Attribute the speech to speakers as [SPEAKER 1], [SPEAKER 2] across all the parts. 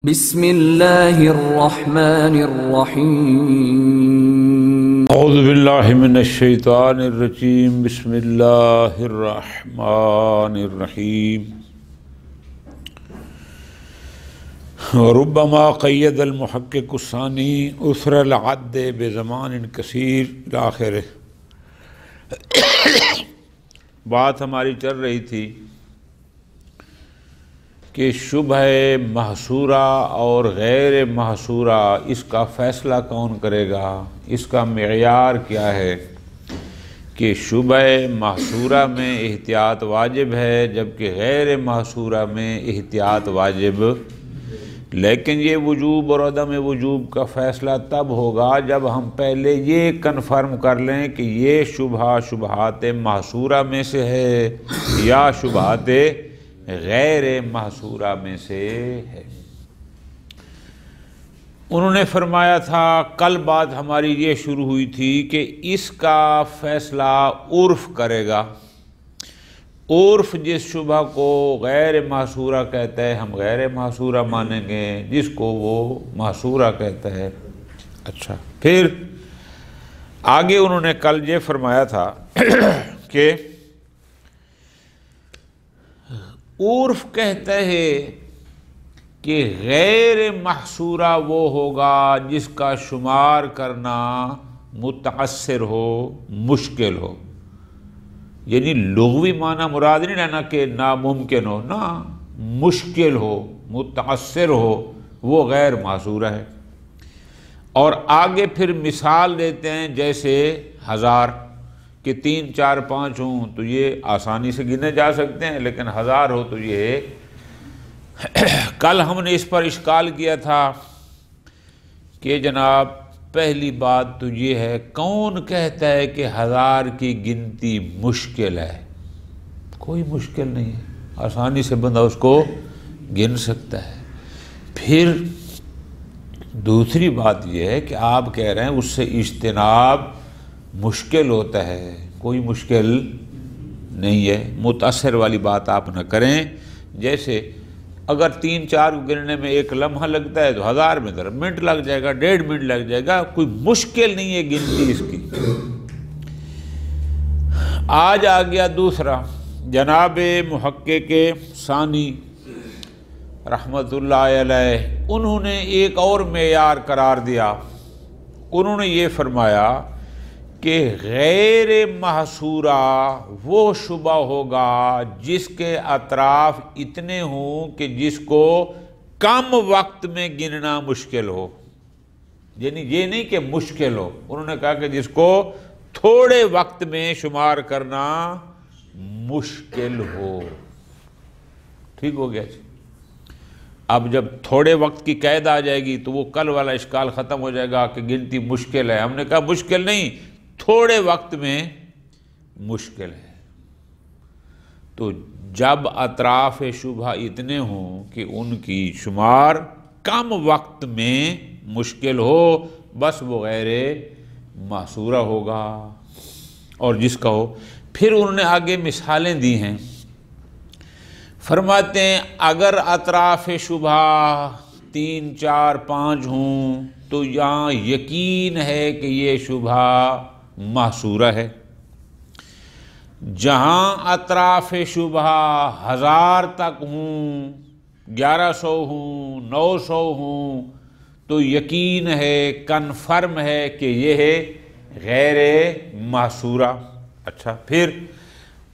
[SPEAKER 1] بسم اللہ الرحمن الرحیم
[SPEAKER 2] اعوذ باللہ من الشیطان الرجیم بسم اللہ الرحمن الرحیم ربما قید المحقق الثانی اثر العد بزمان کثیر آخر۔ بات ہماری چل رہی تھی کہ شبہ محصورہ اور غیر محصورہ اس کا فیصلہ کون کرے گا، اس کا معیار کیا ہے کہ شبہ محصورہ میں احتیاط واجب ہے جبکہ غیر محصورہ میں احتیاط واجب، لیکن یہ وجوب اور عدم وجوب کا فیصلہ تب ہوگا جب ہم پہلے یہ کنفرم کر لیں کہ یہ شبہ شبہات محصورہ میں سے ہے یا شبہات غیر محصورہ میں سے ہے۔ انہوں نے فرمایا تھا، کل بات ہماری یہ شروع ہوئی تھی کہ اس کا فیصلہ عرف کرے گا۔ عرف جس شبہ کو غیر محصورہ کہتا ہے ہم غیر محصورہ مانیں گے، جس کو وہ محصورہ کہتا ہے۔ اچھا، پھر آگے انہوں نے کل یہ فرمایا تھا کہ عرف کہتا ہے کہ غیر محصورہ وہ ہوگا جس کا شمار کرنا متعسر ہو، مشکل ہو، یعنی لغوی معنی مراد نہیں لینا کہ ناممکن ہو، نہ مشکل ہو، متعسر ہو، وہ غیر محصورہ ہے۔ اور آگے پھر مثال دیتے ہیں جیسے 1000 کہ 3 4 5 ہوں تو یہ آسانی سے گنے جا سکتے ہیں، لیکن 1000 ہو تو یہ کل ہم نے اس پر اشکال کیا تھا کہ جناب پہلی بات تو یہ ہے، کون کہتا ہے کہ 1000 کی گنتی مشکل ہے؟ کوئی مشکل نہیں ہے، آسانی سے بندہ اس کو گن سکتا ہے۔ پھر دوسری بات یہ ہے کہ آپ کہہ رہے ہیں اس سے اجتناب مشکل ہوتا ہے، کوئی مشکل نہیں ہے، متاثر والی بات آپ نہ کریں۔ جیسے اگر 3 4 گننے میں 1 لمحہ لگتا ہے تو 1000 میں ذرا منٹ لگ جائے گا، 1.5 منٹ لگ جائے گا، کوئی مشکل نہیں ہے گنتی اس کی۔ آج آ گیا دوسرا، جناب محقق ثانی رحمۃ اللہ علیہ، انہوں نے ایک اور معیار قرار دیا۔ انہوں نے یہ فرمایا کہ غیر محصورہ وہ شبہ ہوگا جس کے اطراف اتنے ہوں کہ جس کو کم وقت میں گننا مشکل ہو، یعنی یہ نہیں کہ مشکل ہو، انہوں نے کہا کہ جس کو تھوڑے وقت میں شمار کرنا مشکل ہو۔ ٹھیک ہو گیا جی۔ اب جب تھوڑے وقت کی قید آ جائے گی تو وہ کل والا اشکال ختم ہو جائے گا کہ گنتی مشکل ہے۔ ہم نے کہا مشکل نہیں، تھوڑے وقت میں مشکل ہے۔ تو جب اطراف شبہ اتنے ہوں کہ ان کی شمار کم وقت میں مشکل ہو، بس وہ غیر محصورہ ہوگا، اور جس کا ہو۔ پھر انہوں نے آگے مثالیں دی ہیں، فرماتے ہیں اگر اطراف شبہ 3 4 5 ہوں تو یہاں یقین ہے کہ یہ شبہ محصورہ ہے۔ جہاں اطراف شبہ 1000 تک ہوں، 1100 ہوں، 900 ہوں تو یقین ہے، کنفرم ہے کہ یہ ہے غیر محصورہ۔ اچھا، پھر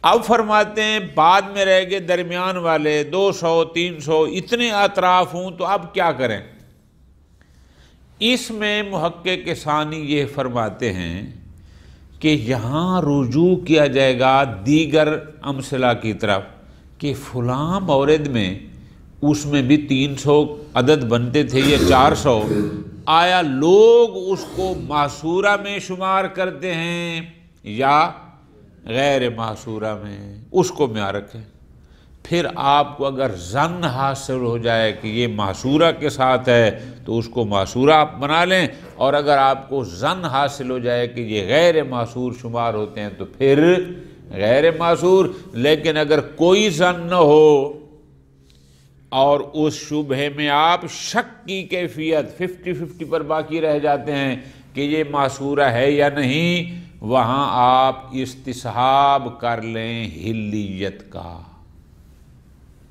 [SPEAKER 2] اب فرماتے ہیں بعد میں رہ گئے درمیان والے 200 300، اتنے اطراف ہوں تو اب کیا کریں؟ اس میں محقق ثانی یہ فرماتے ہیں کہ یہاں رجوع کیا جائے گا دیگر امثلہ کی طرف کہ فلاں مورد میں اس میں بھی 300 عدد بنتے تھے یا 400، آیا لوگ اس کو محصورہ میں شمار کرتے ہیں یا غیر محصورہ میں؟ اس کو معیار رکھیں۔ پھر آپ کو اگر ظن حاصل ہو جائے کہ یہ محصورہ کے ساتھ ہے تو اس کو محصورہ آپ بنا لیں، اور اگر آپ کو ظن حاصل ہو جائے کہ یہ غیر محصور شمار ہوتے ہیں تو پھر غیر محصور۔ لیکن اگر کوئی ظن نہ ہو اور اس شبہے میں آپ شک کی کیفیت 50-50 پر باقی رہ جاتے ہیں کہ یہ معصورہ ہے یا نہیں، وہاں آپ استصحاب کر لیں حلیت کا،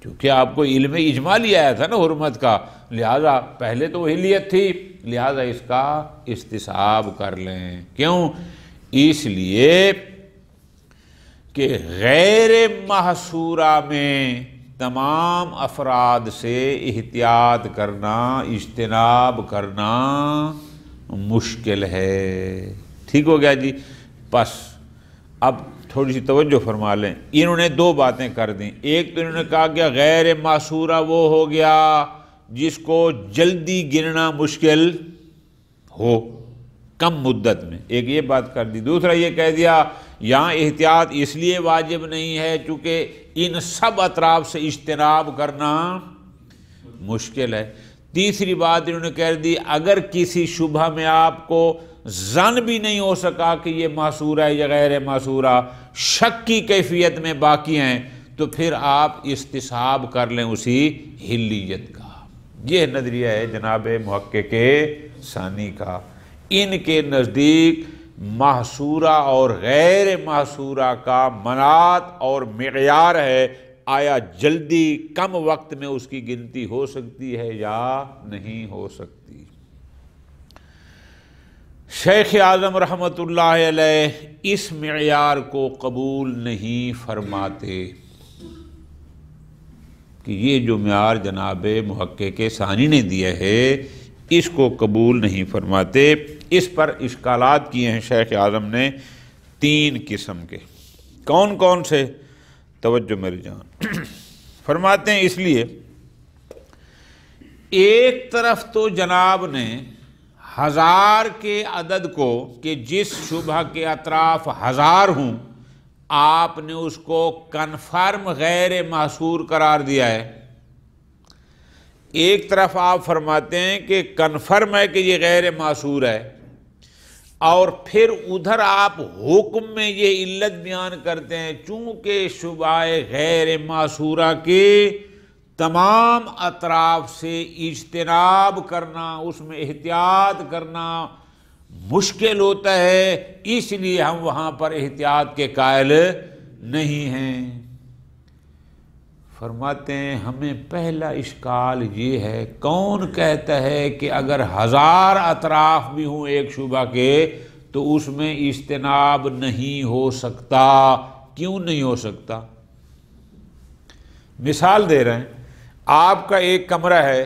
[SPEAKER 2] کیونکہ آپ کو علم اجمالی آیا تھا نا حرمت کا، لہذا پہلے تو حلیت تھی، لہذا اس کا استصحاب کر لیں۔ کیوں؟ اس لیے کہ غیر محصورہ میں تمام افراد سے احتیاط کرنا، اجتناب کرنا مشکل ہے۔ ٹھیک ہو گیا جی؟ بس اب تھوڑی سی توجہ فرما لیں، انہوں نے دو باتیں کر دیں۔ ایک تو انہوں نے کہا کہ غیر معصورہ وہ ہو گیا جس کو جلدی گننا مشکل ہو کم مدت میں، ایک یہ بات کر دی۔ دوسرا یہ کہہ دیا یہاں احتیاط اس لیے واجب نہیں ہے چونکہ ان سب اطراف سے اجتناب کرنا مشکل ہے۔ تیسری بات انہوں نے کہہ دی اگر کسی شبہ میں آپ کو ظن بھی نہیں ہو سکا کہ یہ معصورہ ہے یا غیر معصورہ، شک کی کیفیت میں باقی ہیں، تو پھر آپ استصحاب کر لیں اسی حلیت کا۔ یہ نظریہ ہے جناب محقق ثانی کا۔ ان کے نزدیک محصورہ اور غیر محصورہ کا منات اور معیار ہے آیا جلدی کم وقت میں اس کی گنتی ہو سکتی ہے یا نہیں ہو سکتی۔ شیخ اعظم رحمۃ اللہ علیہ اس معیار کو قبول نہیں فرماتے کہ یہ جو معیار جناب محقق ثانی نے دیا ہے اس کو قبول نہیں فرماتے۔ اس پر اشکالات کیے ہیں شیخ اعظم نے 3 قسم کے۔ کون کون سے؟ توجہ میری جان۔ فرماتے ہیں اس لیے ایک طرف تو جناب نے 1000 کے عدد کو کہ جس شبہ کے اطراف 1000 ہوں آپ نے اس کو کنفرم غیر محصور قرار دیا ہے۔ ایک طرف آپ فرماتے ہیں کہ کنفرم ہے کہ یہ غیر محصور ہے، اور پھر ادھر آپ حکم میں یہ علت بیان کرتے ہیں چونکہ شبہ غیر محصورہ کے تمام اطراف سے اجتناب کرنا، اس میں احتیاط کرنا مشکل ہوتا ہے، اس لیے ہم وہاں پر احتیاط کے قائل نہیں ہیں۔ فرماتے ہیں ہمیں پہلا اشکال یہ ہے، کون کہتا ہے کہ اگر 1000 اطراف بھی ہوں ایک شبہ کے تو اس میں اجتناب نہیں ہو سکتا؟ کیوں نہیں ہو سکتا؟ مثال دے رہے ہیں، آپ کا ایک کمرہ ہے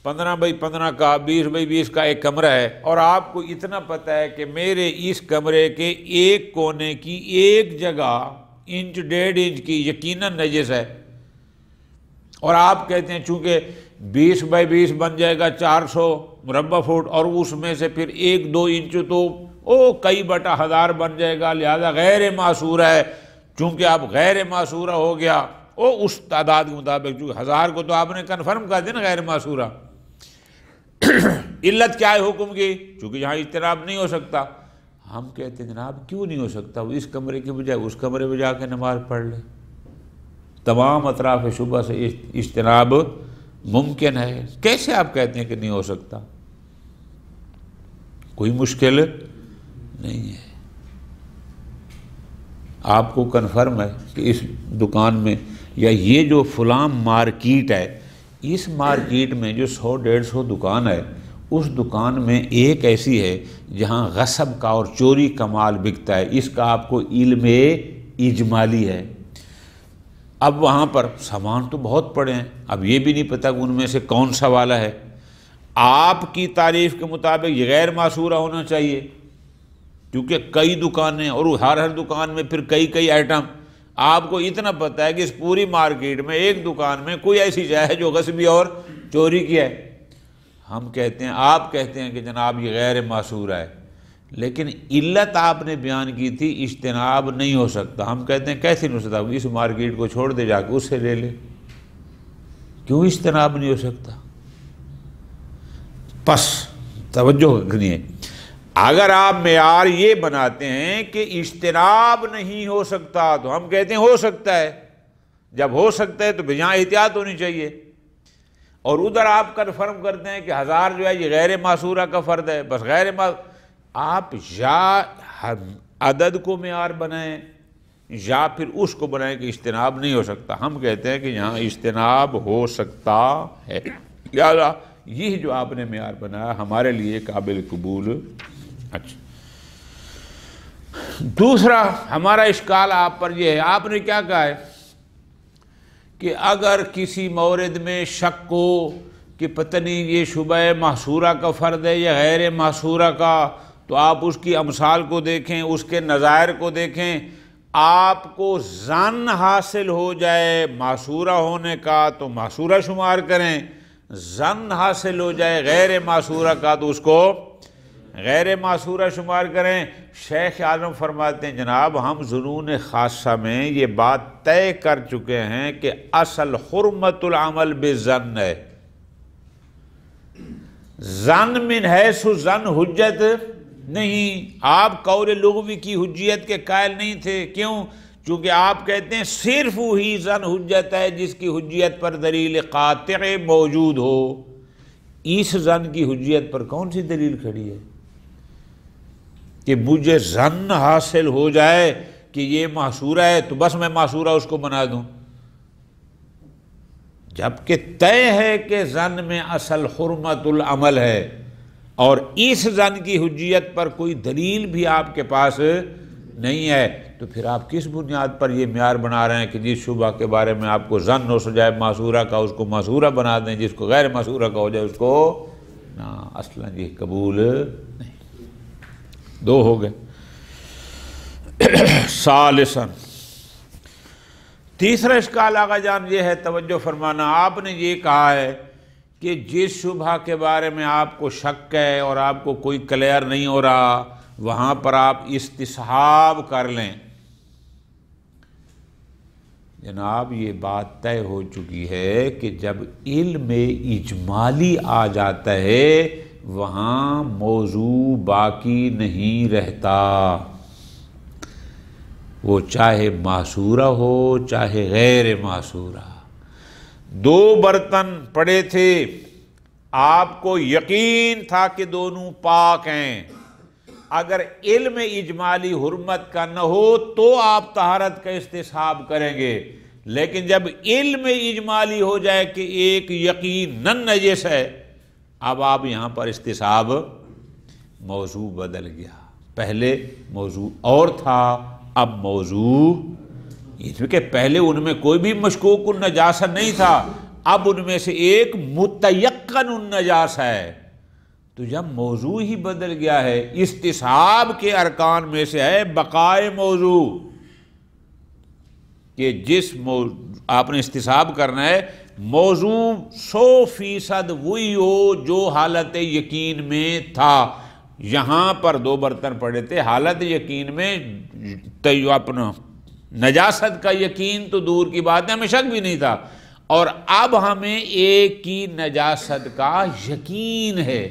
[SPEAKER 2] 15x15 کا، 20x20 کا ایک کمرہ ہے، اور آپ کو اتنا پتہ ہے کہ میرے اس کمرے کے ایک کونے کی ایک جگہ 1.5 کی یقیناً نجس ہے، اور آپ کہتے ہیں چونکہ 20x20 بن جائے گا 400 مربع فٹ، اور اس میں سے پھر 1-2 انچ تو کئی بٹا 1000 بن جائے گا، لہذا غیر معصورہ ہے۔ چونکہ آپ غیر معصورہ ہو گیا اس تعداد کے مطابق، چونکہ 1000 کو تو آپ نے کنفرم کر دیا نا غیر معصورہ۔ علت کیا ہے حکم کی؟ چونکہ یہاں اجتناب نہیں ہو سکتا۔ ہم کہتے ہیں جناب کیوں نہیں ہو سکتا؟ وہ اس کمرے کے بجائے اس کمرے میں جا کے نماز پڑھ لے، تمام اطراف شبہ سے اجتناب ممکن ہے۔ کیسے آپ کہتے ہیں کہ نہیں ہو سکتا؟ کوئی مشکل نہیں ہے، آپ کو کنفرم ہے کہ اس دکان میں یا یہ جو فلاں مارکیٹ ہے، اس مارکیٹ میں جو 100-150 دکان ہے، اس دکان میں ایک ایسی ہے جہاں غصب کا اور چوری کا مال بکتا ہے، اس کا آپ کو علم اجمالی ہے۔ اب وہاں پر سامان تو بہت پڑے ہیں، اب یہ بھی نہیں پتہ کہ ان میں سے کون سا والا ہے۔ آپ کی تعریف کے مطابق یہ غیر معصورہ ہونا چاہیے، کیونکہ کئی دکانیں اور ہر دکان میں پھر کئی آئٹم۔ آپ کو اتنا پتہ ہے کہ اس پوری مارکیٹ میں ایک دکان میں کوئی ایسی جگہ ہے جو غصبی اور چوری کی ہے۔ ہم کہتے ہیں، آپ کہتے ہیں کہ جناب یہ غیر معصورہ ہے، لیکن علت آپ نے بیان کی تھی اجتناب نہیں ہو سکتا۔ ہم کہتے ہیں کیسے نہیں ہو سکتا؟ اس مارکیٹ کو چھوڑ دے، جا کے اس سے لے لے۔ کیوں اجتناب نہیں ہو سکتا؟ پس توجہ رکھنی ہے، اگر آپ معیار یہ بناتے ہیں کہ اجتناب نہیں ہو سکتا تو ہم کہتے ہیں ہو سکتا ہے۔ جب ہو سکتا ہے تو یہاں احتیاط ہونی چاہیے، اور ادھر آپ کنفرم کرتے ہیں کہ 1000 جو ہے یہ غیر معصورہ کا فرد ہے، بس آپ یا عدد کو معیار بنائیں یا پھر اس کو بنائیں کہ اجتناب نہیں ہو سکتا. ہم کہتے ہیں کہ یہاں اجتناب ہو سکتا ہے، لہٰذا یہ جو آپ نے معیار بنایا ہمارے لیے قابل قبول. اچھا، دوسرا ہمارا اشکال آپ پر یہ ہے، آپ نے کیا کہا ہے کہ اگر کسی مورد میں شک ہو کہ پتہ نہیں یہ شبہ محصورہ کا فرد ہے یا غیر محصورہ کا، تو آپ اس کی امثال کو دیکھیں، اس کے نظائر کو دیکھیں. آپ کو ظن حاصل ہو جائے محصورہ ہونے کا تو محصورہ شمار کریں، ظن حاصل ہو جائے غیر محصورہ کا تو اس کو غیر محصورہ شمار کریں. شیخ اعظم فرماتے ہیں جناب ہم ظنون خاصہ میں یہ بات طے کر چکے ہیں کہ اصل حرمت العمل بالظن ہے. ظن من حیث ظن حجت نہیں، آپ قول لغوی کی حجیت کے قائل نہیں تھے. کیوں؟ چونکہ آپ کہتے ہیں صرف وہی ظن حجت ہے جس کی حجیت پر دلیل قاطع موجود ہو. اس ظن کی حجیت پر کون سی دلیل کھڑی ہے کہ مجھے ظن حاصل ہو جائے کہ یہ محصورہ ہے تو بس میں محصورہ اس کو بنا دوں، جبکہ طے ہے کہ ظن میں اصل حرمت العمل ہے اور اس ظن کی حجیت پر کوئی دلیل بھی آپ کے پاس نہیں ہے. تو پھر آپ کس بنیاد پر یہ معیار بنا رہے ہیں کہ جس شبہ کے بارے میں آپ کو ظن ہو جائے محصورہ کا اس کو محصورہ بنا دیں، جس کو غیر محصورہ کا ہو جائے اس کو نا، اصلا یہ قبول نہیں. 2 ہو گئے. ثالثاً تیسرا اشکال آقا جان یہ ہے، توجہ فرمانا، آپ نے یہ کہا ہے کہ جس شبہ کے بارے میں آپ کو شک ہے اور آپ کو کوئی کلیئر نہیں ہو رہا وہاں پر آپ استصحاب کر لیں. جناب یہ بات طے ہو چکی ہے کہ جب علم اجمالی آ جاتا ہے وہاں موضوع باقی نہیں رہتا، وہ چاہے معصورہ ہو چاہے غیر معصورہ. 2 برتن پڑے تھے، آپ کو یقین تھا کہ دونوں پاک ہیں، اگر علم اجمالی حرمت کا نہ ہو تو آپ طہارت کا استصحاب کریں گے، لیکن جب علم اجمالی ہو جائے کہ ایک یقیناً نجس ہے، اب آپ یہاں پر استصحاب، موضوع بدل گیا. پہلے موضوع اور تھا، اب موضوع اس میں کہ پہلے ان میں کوئی بھی مشکوک النجاسہ نہیں تھا، اب ان میں سے ایک متیقن النجاسہ ہے. تو جب موضوع ہی بدل گیا ہے، استصحاب کے ارکان میں سے ہے بقائے موضوع، کہ جس آپ نے استصحاب کرنا ہے موضوع 100% وہی ہو جو حالت یقین میں تھا. یہاں پر 2 برتن پڑے تھے، حالت یقین میں اپنا نجاست کا یقین تو دور کی بات ہے، ہمیں شک بھی نہیں تھا، اور اب ہمیں ایک کی نجاست کا یقین ہے.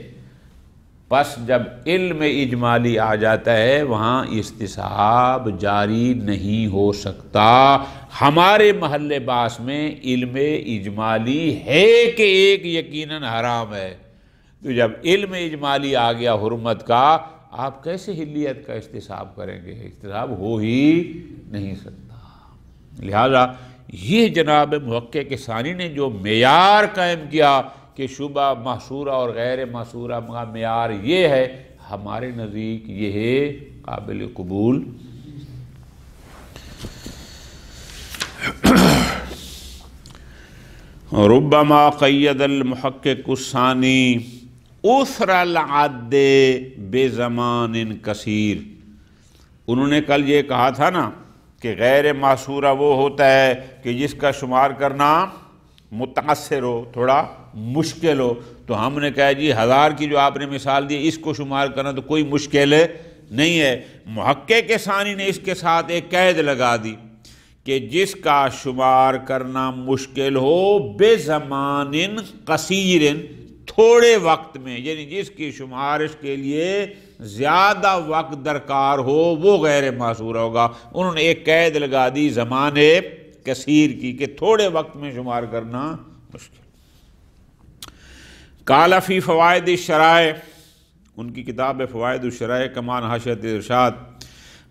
[SPEAKER 2] بس جب علم اجمالی آ جاتا ہے وہاں استصحاب جاری نہیں ہو سکتا. ہمارے محل باس میں علم اجمالی ہے کہ ایک یقیناً حرام ہے، تو جب علم اجمالی آ گیا حرمت کا، آپ کیسے حلیت کا استصحاب کریں گے؟ استصحاب ہو ہی نہیں سکتا. لہذا یہ جناب محقق ثانی نے جو معیار قائم کیا کہ شبہ محصورہ اور غیر محصورہ کا معیار یہ ہے، ہمارے نزدیک یہ ہے قابل قبول. ربما قید المحقق الثانی اثر العد بزمان کثیر. انہوں نے کل یہ کہا تھا نا کہ غیر محصورہ وہ ہوتا ہے کہ جس کا شمار کرنا متعثر ہو، تھوڑا مشکل ہو. تو ہم نے کہا جی 1000 کی جو آپ نے مثال دی اس کو شمار کرنا تو کوئی مشکل نہیں ہے. محقق ثانی نے اس کے ساتھ ایک قید لگا دی کہ جس کا شمار کرنا مشکل ہو بزمان قصیر، تھوڑے وقت میں، یعنی جس کی شمارش کے لیے زیادہ وقت درکار ہو وہ غیر محصورہ ہوگا. انہوں نے ایک قید لگا دی زمان کثیر کی کہ تھوڑے وقت میں شمار کرنا مشکل. قال فی فوائد الشرائع، ان کی کتاب ہے فوائد الشرائع کمان حاشیۃ ارشاد،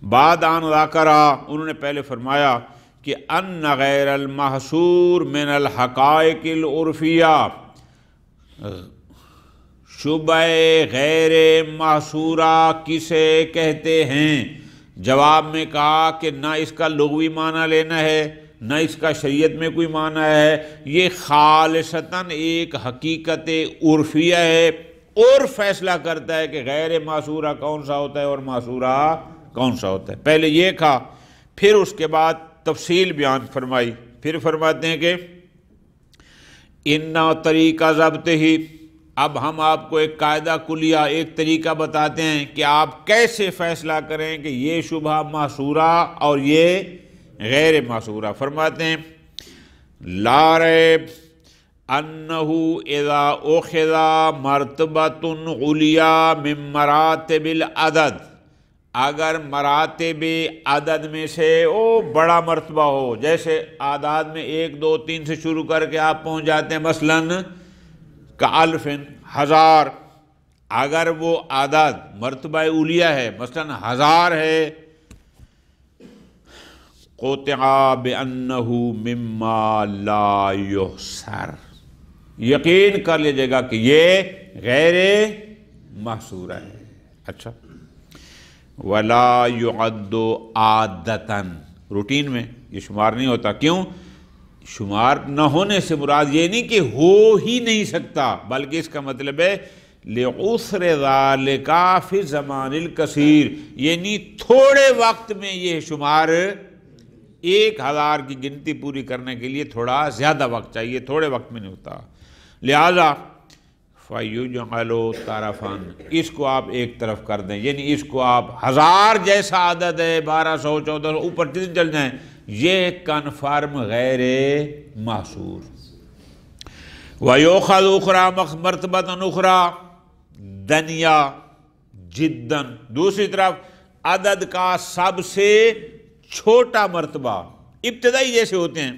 [SPEAKER 2] بعد ان ذکرہ، انہوں نے پہلے فرمایا کہ ان غیر المحصور من الحقائق العرفیہ، شبہ غیر محصورہ کسے کہتے ہیں؟ جواب میں کہا کہ نہ اس کا لغوی معنی لینا ہے نہ اس کا شریعت میں کوئی معنی ہے، یہ خالصتاً ایک حقیقت عرفیہ ہے، اور فیصلہ کرتا ہے کہ غیر محصورہ کون سا ہوتا ہے اور محصورہ کون سا ہوتا ہے۔ پہلے یہ کہا، پھر اس کے بعد تفصیل بیان فرمائی، پھر فرماتے ہیں کہ اِنَّا طریقہ ضبط ہی، اب ہم آپ کو ایک قاعدہ کلیہ، ایک طریقہ بتاتے ہیں کہ آپ کیسے فیصلہ کریں کہ یہ شبہ محصورہ اور یہ غیر محصورہ۔ فرماتے ہیں لا ریب انہ اذا اخذ مرتبۃ علیٰ من مراتب العدد، اگر مراتب عدد میں سے بڑا مرتبہ ہو، جیسے اعداد میں 1 2 3 سے شروع کر کے آپ پہنچ جاتے ہیں مثلاً کالف، 1000، اگر وہ اعداد مرتبہ علیٰ ہے مثلاً 1000 ہے، قطع بأنہ مما لا یحصر، یقین کر لیجیے گا کہ یہ غیر محصورہ ہے۔ اچھا، ولا يعد عادۃً، روٹین میں یہ شمار نہیں ہوتا، کیوں؟ شمار نہ ہونے سے مراد یہ نہیں کہ ہو ہی نہیں سکتا، بلکہ اس کا مطلب ہے لعسر ذالک فی الزمان الکثیر، یعنی تھوڑے وقت میں یہ شمار 1000 کی گنتی پوری کرنے کے لیے تھوڑا زیادہ وقت چاہیے، تھوڑے وقت میں نہیں ہوتا، لہذا فَيُجْعَلُ طَرَفًا، اس کو آپ ایک طرف کر دیں، یعنی اس کو آپ 1000 جیسا عدد ہے، 1200 1400 اوپر جتنے چل جائیں، یہ کنفرم غیر محصور۔ وَيُؤْخَذُ أُخْرَى مَرْتَبَةً أُخْرَى دَنْيَا جِدًّا، دوسری طرف عدد کا سب سے چھوٹا مرتبہ، ابتدائی جیسے ہوتے ہیں،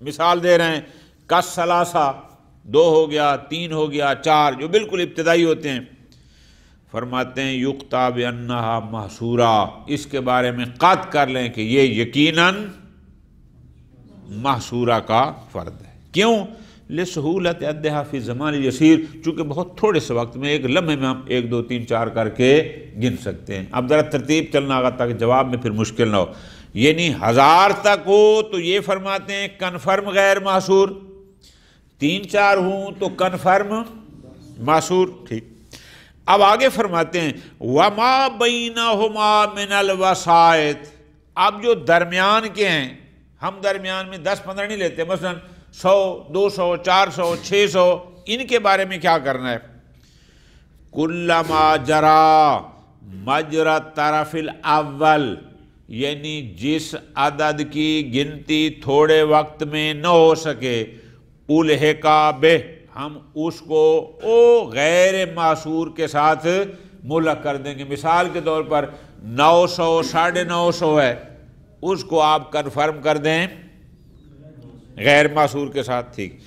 [SPEAKER 2] مثال دے رہے ہیں کالثلاثہ، 2 ہو گیا، 3 ہو گیا، 4، جو بالکل ابتدائی ہوتے ہیں، فرماتے ہیں یقطع بانہا محصورہ، اس کے بارے میں قطع کر لیں کہ یہ یقیناً محصورہ کا فرد ہے۔ کیوں؟ لسہولت عدھا فی زمان یسیر، چونکہ بہت تھوڑے سے وقت میں، ایک لمحے میں ہم 1 2 3 4 کر کے گن سکتے ہیں۔ اب ذرا ترتیب چلنا آگا تاکہ جواب میں پھر مشکل نہ ہو، یعنی 1000 تک ہو تو یہ فرماتے ہیں کنفرم غیر محصور، 3 4 ہوں تو کنفرم محصور، ٹھیک۔ اب آگے فرماتے ہیں وَمَا بَيْنَهُمَا مِنَ الْوَسَائِطِ، اب جو درمیان کے ہیں، ہم درمیان میں 10 15 نہیں لیتے، مثلا 100 200 400 600، ان کے بارے میں کیا کرنا ہے؟ كُلَّمَا جَرَى مَجْرَى الطَّرَفِ الْأَوَّلِ، یعنی جس عدد کی گنتی تھوڑے وقت میں نہ ہو سکے، الحقا بہ، ہم اس کو غیر محصور کے ساتھ ملحق کر دیں گے۔ مثال کے طور پر 900 950 ہے، اس کو آپ کنفرم کر دیں غیر محصور کے ساتھ، ٹھیک۔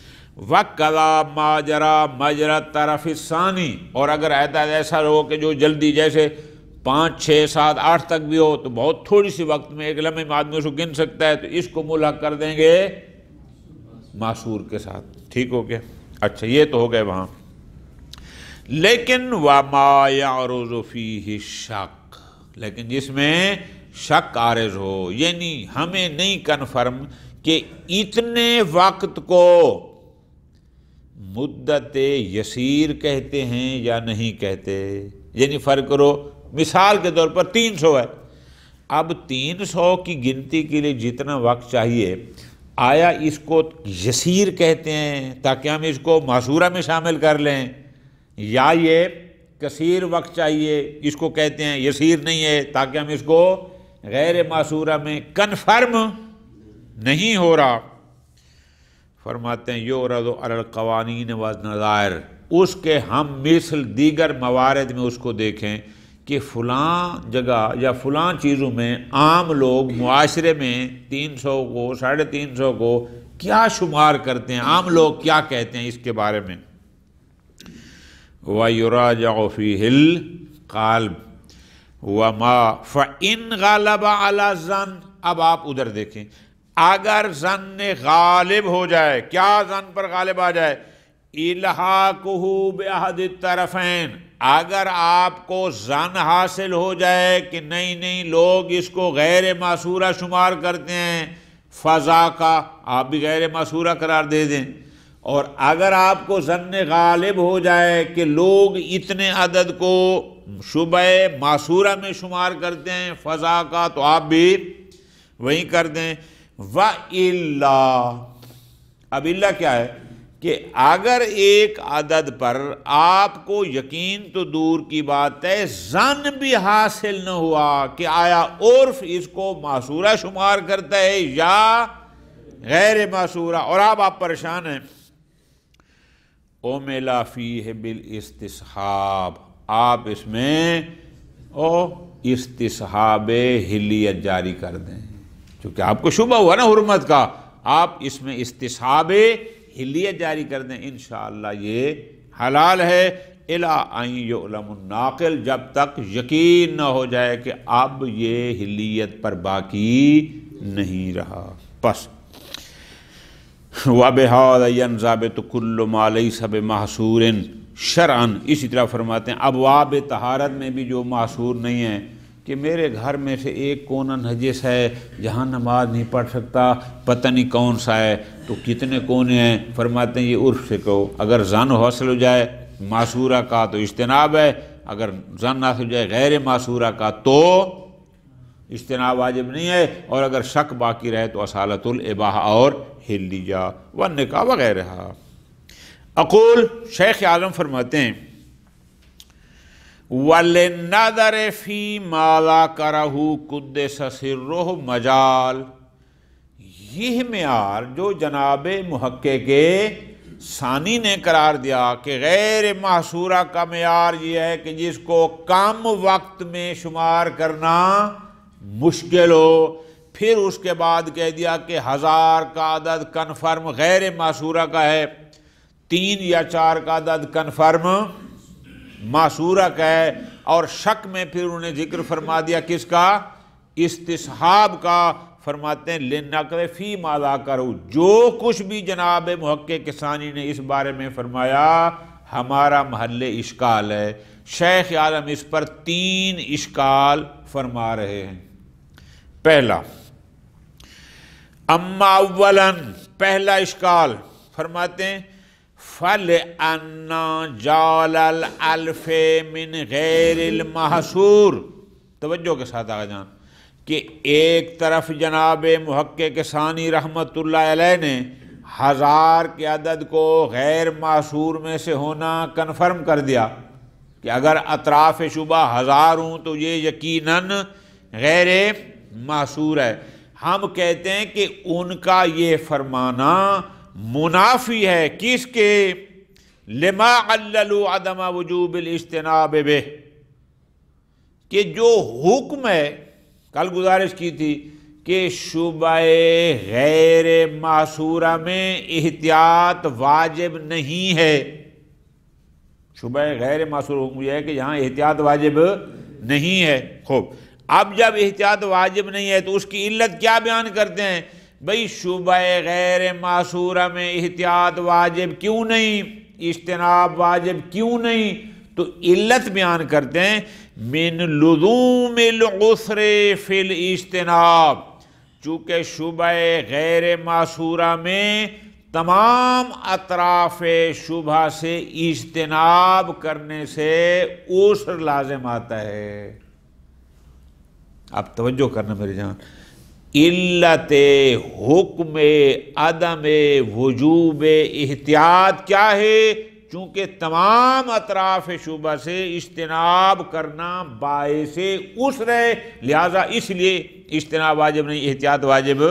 [SPEAKER 2] وَقَضَى مَا جَرَى مَجْرَى الطَّرَفِ الثَّانِي، اور اگر اعداد ایسا ہو کہ جو جلدی، جیسے 5 6 7 8 تک بھی ہو تو بہت تھوڑی سی وقت میں ایک لمحے میں آدمی اس کو گن سکتا ہے، تو اس کو ملحق کر دیں گے محصور کے ساتھ، ٹھیک ہو گیا۔ اچھا، یہ تو ہو گئے وہاں، لیکن وَمَا يَعْرُضُ فِيهِ الشَّكُّ، لیکن جس میں شک عارض ہو، یعنی ہمیں نہیں کنفرم کہ اتنے وقت کو مدت یسیر کہتے ہیں یا نہیں کہتے، یعنی فرق کرو، مثال کے طور پر 300 ہے، اب 300 کی گنتی کے لیے جتنا وقت چاہیے، آیا اس کو یسیر کہتے ہیں تاکہ ہم اس کو محصورہ میں شامل کر لیں، یا یہ کثیر وقت چاہیے اس کو کہتے ہیں یسیر نہیں ہے تاکہ ہم اس کو غیر محصورہ میں کنفرم نہیں ہو رہا؟ فرماتے ہیں یعرض علی القوانین والنظائر، اس کے ہم مثل دیگر موارد میں اس کو دیکھیں کہ فلاں جگہ یا فلاں چیزوں میں عام لوگ معاشرے میں 300 کو 350 کو کیا شمار کرتے ہیں، عام لوگ کیا کہتے ہیں اس کے بارے میں۔ وَيُرَاجَعُ فِيهِ الْقَالْبُ وَمَا فَإِنْ غَلَبَ عَلَى الظَّنِّ. اب آپ ادھر دیکھیں، اگر ظن غالب ہو جائے، کیا ظن پر غالب آ جائے؟ الحاقہ بأحد الطرفین، اگر آپ کو ظن حاصل ہو جائے کہ نہیں لوگ اس کو غیر معصورہ شمار کرتے ہیں، فضا کا آپ بھی غیر معصورہ قرار دے دیں. اور اگر آپ کو ظن غالب ہو جائے کہ لوگ اتنے عدد کو شبہ معصورہ میں شمار کرتے ہیں فضا کا، تو آپ بھی وہی کر دیں. وَإِلَّا، اب اللہ کیا ہے کہ اگر ایک عدد پر آپ کو یقین تو دور کی بات ہے، ظن بھی حاصل نہ ہوا کہ آیا عرف اس کو معصورہ شمار کرتا ہے یا غیر معصورہ، اور آپ پریشان ہیں، اُمِلَ فِيهِ بِالْاسْتِصْحَابِ، آپ اس میں استصحاب حلیت جاری کر دیں. چونکہ آپ کو شبہ ہوا نا حرمت کا، آپ اس میں استصحاب حلیت جاری کر دیں، انشاءاللہ یہ حلال ہے. اِلَىٰ أَن يُعْلَمُ النَّاقِلُ، جب تک یقین نہ ہو جائے کہ اب یہ حلیت پر باقی نہیں رہا. پس وَبِهَٰذَا يَنْضَبِطُ كُلُّ مَا لَيْسَ بِمَحْصُورٍ شرعاً. اسی طرح فرماتے ہیں ابواب طہارت میں بھی جو محصور نہیں ہے، کہ میرے گھر میں سے ایک کونا نجس ہے جہاں نماز نہیں پڑھ سکتا، پتہ نہیں کون سا ہے، تو کتنے کونے ہیں؟ فرماتے ہیں یہ عرف سے کہو. اگر ظن حاصل ہو جائے معصورہ کا تو اجتناب ہے، اگر ظن حاصل ہو جائے غیر معصورہ کا تو اجتناب واجب نہیں ہے، اور اگر شک باقی رہے تو اصالت الاباحہ اور حلیہ والنکاح وغیرہ. اقول، شیخ اعظم فرماتے ہیں وَلِلنَّظَرِ فِي مَا ذَكَرَهُ قُدِّسَ سِرُّهُ مَجَال. یہ معیار جو جناب محقق ثانی نے قرار دیا کہ غیر محصورہ کا معیار یہ ہے کہ جس کو کم وقت میں شمار کرنا مشکل ہو، پھر اس کے بعد کہہ دیا کہ 1000 کا عدد کنفرم غیر محصورہ کا ہے، 3 یا 4 کا عدد کنفرم معصورہ کا ہے، اور شک میں پھر انہوں نے ذکر فرما دیا کس کا؟ استصحاب کا. فرماتے ہیں لِلنَّقْلِ فِي مَا ذَكَرُوا، جو کچھ بھی جناب محقق ثانی نے اس بارے میں فرمایا ہمارا محل اشکال ہے. شیخ اعظم اس پر 3 اشکال فرما رہے ہیں. پہلا، اما اولاً، پہلا اشکال فرماتے ہیں فَلِأَنَّ جَعْلَ الْأَلْفِ مِنْ غَيْرِ الْمَحْصُورِ. توجہ کے ساتھ آگے جان کہ ایک طرف جناب محقق ثانی رحمت اللہ علیہ نے 1000 کے عدد کو غیر معصور میں سے ہونا کنفرم کر دیا کہ اگر اطراف شبہ 1000 ہوں تو یہ یقیناً غیر معصور ہے. ہم کہتے ہیں کہ ان کا یہ فرمانا منافی ہے کس کے؟ لما عللوا عدم وجوب الاجتناب بہ، کہ جو حکم ہے، کل گزارش کی تھی کہ شبہ غیر معصورہ میں احتیاط واجب نہیں ہے. شبہ غیر معصور حکم یہ ہے کہ یہاں احتیاط واجب نہیں ہے. خوب، اب جب احتیاط واجب نہیں ہے تو اس کی علت کیا بیان کرتے ہیں؟ بھئی شبہ غیر معصورہ میں احتیاط واجب کیوں نہیں، اجتناب واجب کیوں نہیں؟ تو علت بیان کرتے ہیں من لزوم العسر فی الاجتناب، چونکہ شبہ غیر معصورہ میں تمام اطراف شبہ سے اجتناب کرنے سے عسر لازم آتا ہے. اب توجہ کرنا میری جان، علت حکم عدم وجوب احتیاط کیا ہے؟ چونکہ تمام اطراف شبہ سے اجتناب کرنا باعث عسر ہے، لہذا اس لیے اجتناب واجب نہیں، احتیاط واجب.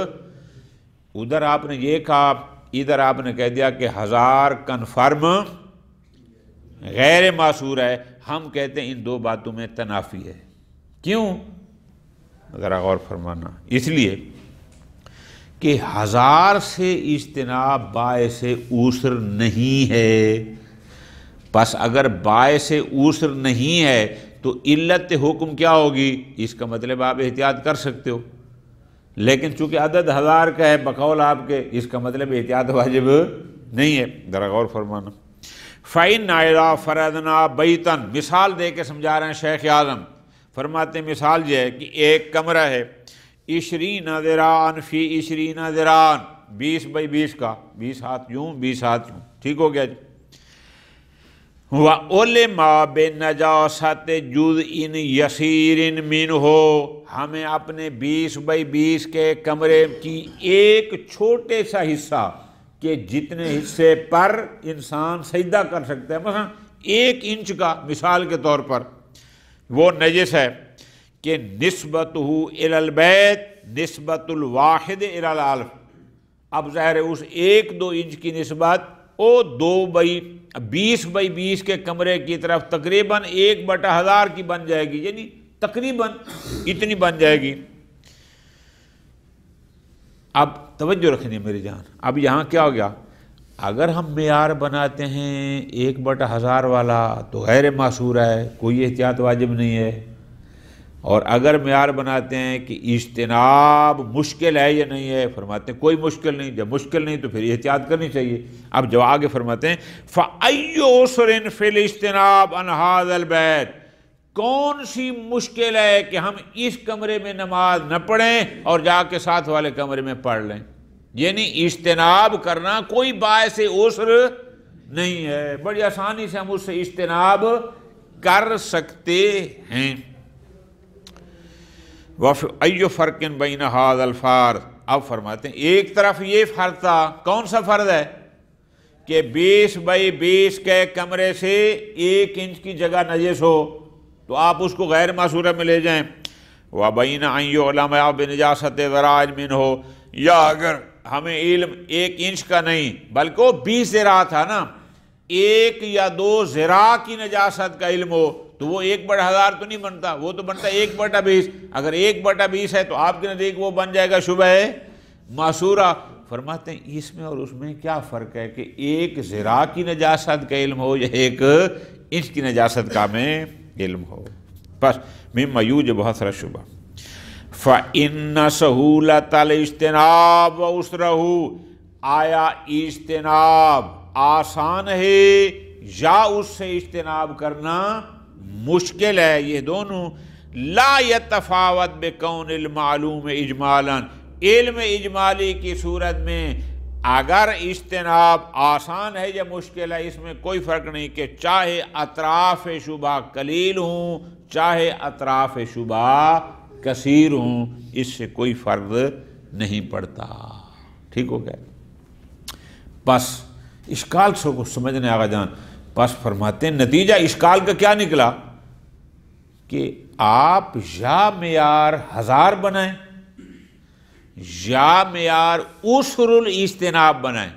[SPEAKER 2] ادھر آپ نے یہ کہا، ادھر آپ نے کہہ دیا کہ 1000 کنفرم غیر معصور ہے. ہم کہتے ہیں ان دو باتوں میں تنافی ہے. کیوں؟ ذرا غور فرمانا. اس لیے کہ 1000 سے اجتناب باعث عسر نہیں ہے. پس اگر باعث عسر نہیں ہے تو علت حکم کیا ہوگی؟ اس کا مطلب آپ احتیاط کر سکتے ہو، لیکن چونکہ عدد 1000 کا ہے بقول آپ کے، اس کا مطلب احتیاط واجب نہیں ہے، ذرا غور فرمانا۔ فَإِنَّ إِذَا فَرَضْنَا بَيْتًا، مثال دے کے سمجھا رہے ہیں شیخ اعظم، فرماتے ہیں مثال یہ ہے کہ ایک کمرہ ہے 20 ذراعًا فی 20 ذراعًا، 20 بائی 20 کا، 20 ہاتھ یوں 20 ہاتھ یوں، ٹھیک ہو گیا جی۔ وَعُلِمَ بِنَجَاسَةِ جُزْءٍ يَسِيرٍ مِّنْهُ، ہمیں اپنے 20 بائی 20 کے کمرے کی ایک چھوٹے سا حصہ کہ جتنے حصے پر انسان سجدہ کر سکتا ہے، مثلا 1 انچ کا مثال کے طور پر، وہ نجس ہے کہ نسبتہ الی البیت نسبت الواحد الی الالف، اب ظاہر ہے اس 1-2 انچ کی نسبت او 20 بائی 20 کے کمرے کی طرف تقریباً 1/1000 کی بن جائے گی، یعنی تقریباً اتنی بن جائے گی۔ اب توجہ رکھنی میری جان، اب یہاں کیا ہو گیا؟ اگر ہم معیار بناتے ہیں 1/1000 والا تو غیر معصور ہے، کوئی احتیاط واجب نہیں ہے، اور اگر معیار بناتے ہیں کہ اجتناب مشکل ہے یا نہیں ہے، فرماتے ہیں کوئی مشکل نہیں، جب مشکل نہیں تو پھر احتیاط کرنی چاہیے۔ اب جو آگے فرماتے ہیں فَأَيُّ عُسْرٍ فِي الْاجْتِنَابِ عَنْ هَذَا الْبَيْتِ، کون سی مشکل ہے کہ ہم اس کمرے میں نماز نہ پڑھیں اور جا کے ساتھ والے کمرے میں پڑھ لیں، یعنی اجتناب کرنا کوئی باعث عسر نہیں ہے، بڑی آسانی سے ہم اس سے اجتناب کر سکتے ہیں۔ وَأَيُّ فَرْقٍ بَيْنَ هَذَا الْفَرْضِ، اب فرماتے ہیں ایک طرف یہ فرض تھا، کون سا فرض ہے؟ کہ 20 بائی 20 کے کمرے سے 1 انچ کی جگہ نجس ہو تو آپ اس کو غیر معصورہ میں لے جائیں۔ وَبَيْنَ أَن يُعْلَمَ بِنَجَاسَةِ ذَرَاعٍ مِّنْهُ، یا اگر ہمیں علم 1 انچ کا نہیں بلکہ وہ 20 ذراع تھا نا، 1 یا 2 ذراع کی نجاست کا علم ہو تو وہ 1/1000 تو نہیں بنتا، وہ تو بنتا 1/20۔ اگر 1/20 ہے تو آپ کے نزدیک وہ بن جائے گا شبہ معصورہ۔ فرماتے ہیں اس میں اور اس میں کیا فرق ہے کہ 1 ذراع کی نجاست کا علم ہو یا 1 انچ کی نجاست کا میں علم ہو، بس مما یوجب حصر الشبہ۔ فَإِنَّ سَهُولَةَ الْاجْتِنَابِ وَعُسْرَهُ، آیا اجتناب آسان ہے یا اس سے اجتناب کرنا مشکل ہے، یہ دونوں لا یتفاوت بکون المعلوم اجمالا، علم اجمالی کی صورت میں اگر اجتناب آسان ہے یا مشکل ہے اس میں کوئی فرق نہیں، کہ چاہے اطراف شبہ قلیل ہوں چاہے اطراف شبہ کثیر ہوں، اس سے کوئی فرق نہیں پڑتا، ٹھیک ہو گیا۔ بس اشکال کو سمجھنے آقا جان، بس فرماتے ہیں نتیجہ اشکال کا کیا نکلا کہ آپ یا معیار 1000 بنائیں یا معیار عسر الاجتناب بنائیں،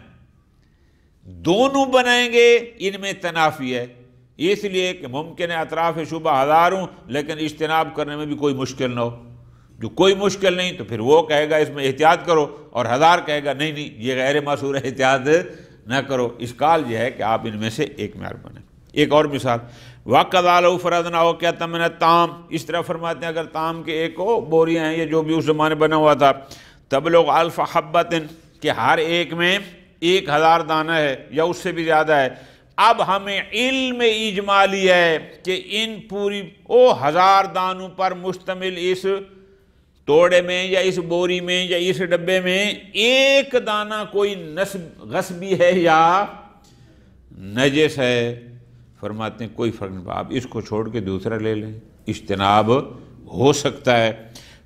[SPEAKER 2] دونوں بنائیں گے ان میں تنافی ہے، اس لیے کہ ممکن ہے اطراف شبہ 1000 ہوں لیکن اجتناب کرنے میں بھی کوئی مشکل نہ ہو، جو کوئی مشکل نہیں تو پھر وہ کہے گا اس میں احتیاط کرو، اور 1000 کہے گا نہیں یہ غیر معصور ہے احتیاط نہ کرو۔ اشکال یہ ہے کہ آپ ان میں سے ایک معیار بنائیں۔ ایک اور مثال، وَقَذَا لَوْ فَرَضْنَا وَكَانَ مِنَ الطَّعَامِ، اس طرح فرماتے ہیں اگر طعام کے ایک بوریاں ہیں یا جو بھی اس زمانے بنا ہوا تھا، تبلغ 1000 حبۃ، کہ ہر ایک میں 1000 دانہ ہے یا اس سے بھی زیادہ ہے، اب ہمیں علم اجمالی ہے کہ ان پوری 1000 دانوں پر مشتمل اس توڑے میں یا اس بوری میں یا اس ڈبے میں ایک دانہ کوئی غصبی ہے یا نجس ہے، فرماتے ہیں کوئی فرق نہیں، آپ اس کو چھوڑ کے دوسرا لے لیں، اجتناب ہو سکتا ہے۔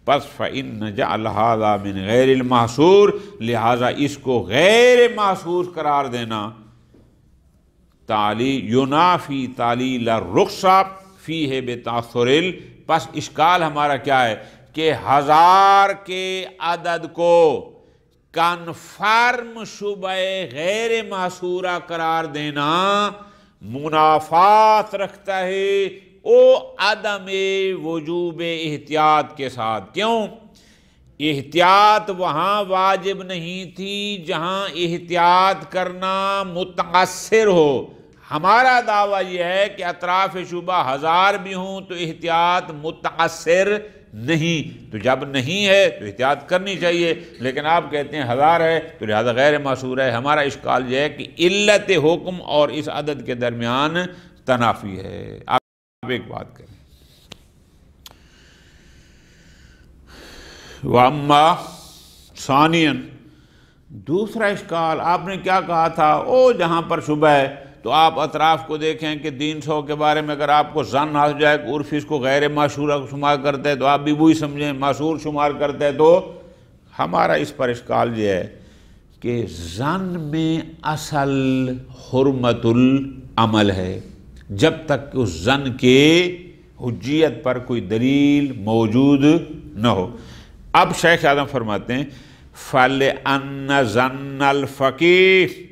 [SPEAKER 2] پس فَإِنَّ جَعْلَ هَذَا مِنْ غَيْرِ الْمَحْصُورِ، لہٰذا اس کو غیر محصور قرار دینا يُنَافِي تَعْلِيلَ الرُّخْصَةِ فِيهِ بِتَأَثُّرِ، پس اشکال ہمارا کیا ہے کہ 1000 کے عدد کو کنفرم شبہ غیر محصورہ قرار دینا منافات رکھتا ہے او عدم وجوب احتیاط کے ساتھ۔ کیوں؟ احتیاط وہاں واجب نہیں تھی جہاں احتیاط کرنا متعثر ہو، ہمارا دعویٰ یہ ہے کہ اطراف شبہ 1000 بھی ہوں تو احتیاط متأثر نہیں، تو جب نہیں ہے تو احتیاط کرنی چاہیے، لیکن آپ کہتے ہیں 1000 ہے تو لہذا غیر معصور ہے۔ ہمارا اشکال یہ ہے کہ علت حکم اور اس عدد کے درمیان تنافی ہے۔ آپ ایک بات کریں، وَأَمَّا ثَانِيًا، دوسرا اشکال آپ نے کیا کہا تھا، جہاں پر شبہ ہے تو آپ اطراف کو دیکھیں کہ 300 کے بارے میں اگر آپ کو ظن ہو جائے کہ عرف اس کو غیر معصورہ شمار کرتے ہیں تو آپ بھی وہی سمجھیں، معصور شمار کرتے ہیں، تو ہمارا اس پر اشکال یہ ہے کہ ظن میں اصل حرمت العمل ہے جب تک کہ اس ظن کے حجیت پر کوئی دلیل موجود نہ ہو۔ اب شیخ اعظم فرماتے ہیں فَلِأَنَّ ظَنَّ الْفَقِيهِ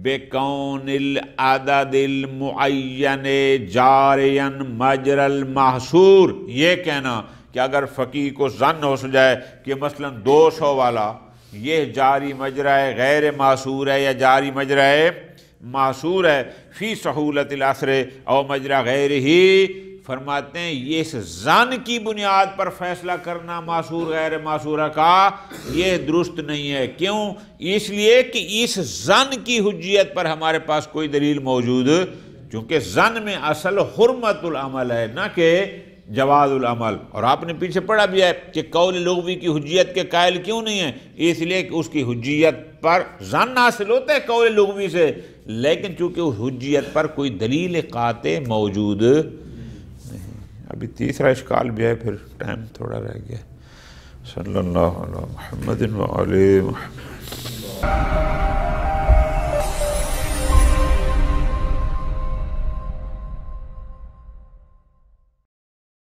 [SPEAKER 2] بِكَوْنِ الْعَدَدِ الْمُعَيَّنِ جَارِيًا مَجْرَى الْمَحْصُورِ، یہ کہنا کہ اگر فقیہ کو ظن ہو جائے کہ مثلا 200 والا یہ جاری مجرى غیر معصور ہے یا جاری مجرى معصور ہے، فی سہولت العصر او مجرى غیر ہی، فرماتے ہیں یہ اس ظن کی بنیاد پر فیصلہ کرنا معصور غیر معصورہ کا یہ درست نہیں ہے۔ کیوں؟ اس لیے کہ اس ظن کی حجیت پر ہمارے پاس کوئی دلیل موجود، چونکہ ظن میں اصل حرمت العمل ہے نہ کہ جواز العمل، اور آپ نے پیچھے پڑھا بھی ہے کہ قول لغوی کی حجیت کے قائل کیوں نہیں ہے، اس لیے کہ اس کی حجیت پر ظن حاصل ہوتا ہے قول لغوی سے، لیکن چونکہ اس حجیت پر کوئی دلیل قاطع موجود نہیں۔ ابھی تیسرا اشکال بھی ہے، پھر ٹائم تھوڑا رہ گیا۔ صلی اللہ علیہ محمد و آلہ محمد۔